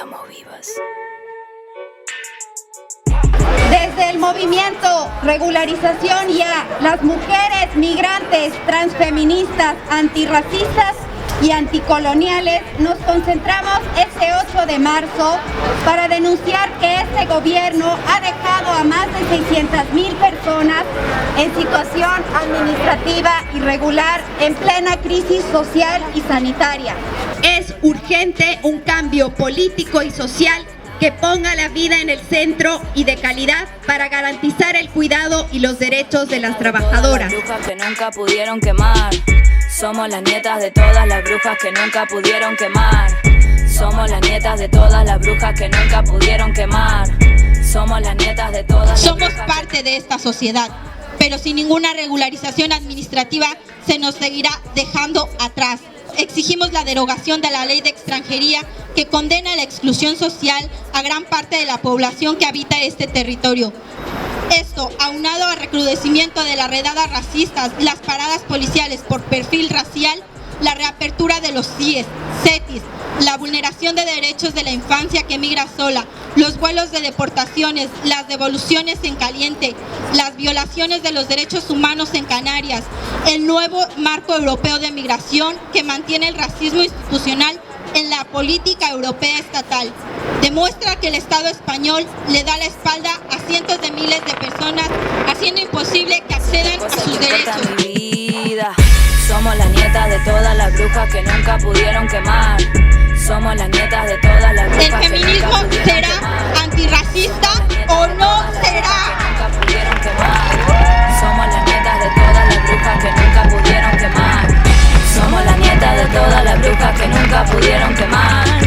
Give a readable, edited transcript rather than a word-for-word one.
estamos vivas. Desde el movimiento Regularización Ya, las mujeres migrantes, transfeministas, antirracistas y anticoloniales nos concentramos este 8 de marzo para denunciar que este gobierno ha dejado a más de 600,000 personas en situación administrativa irregular en plena crisis social y sanitaria. Es urgente un cambio político y social que ponga la vida en el centro y de calidad para garantizar el cuidado y los derechos de las trabajadoras. Todas las brujas que nunca pudieron quemar. Somos las nietas de todas las brujas que nunca pudieron quemar. Somos las nietas de todas las brujas que nunca pudieron quemar. Somos las nietas de todas las Somos parte de esta sociedad, pero sin ninguna regularización administrativa se nos seguirá dejando atrás. Exigimos la derogación de la ley de extranjería que condena la exclusión social a gran parte de la población que habita este territorio. Esto, aunado al recrudecimiento de las redadas racistas, las paradas policiales por perfil racial, la reapertura de los CIES, CETIS, la vulneración de derechos de la infancia que migra sola, los vuelos de deportaciones, las devoluciones en caliente, las violaciones de los derechos humanos en Canarias, el nuevo marco europeo de migración que mantiene el racismo institucional en la política europea estatal. Demuestra que el Estado español le da la espalda a cientos de miles de personas, haciendo imposible que accedan a sus derechos. Somos las nietas de todas las brujas que nunca pudieron quemar. Somos las nietas de todas las brujas. ¿El feminismo será antirracista o no será? Somos las nietas de todas las brujas que nunca pudieron quemar. Somos las nietas de todas las brujas que nunca pudieron quemar.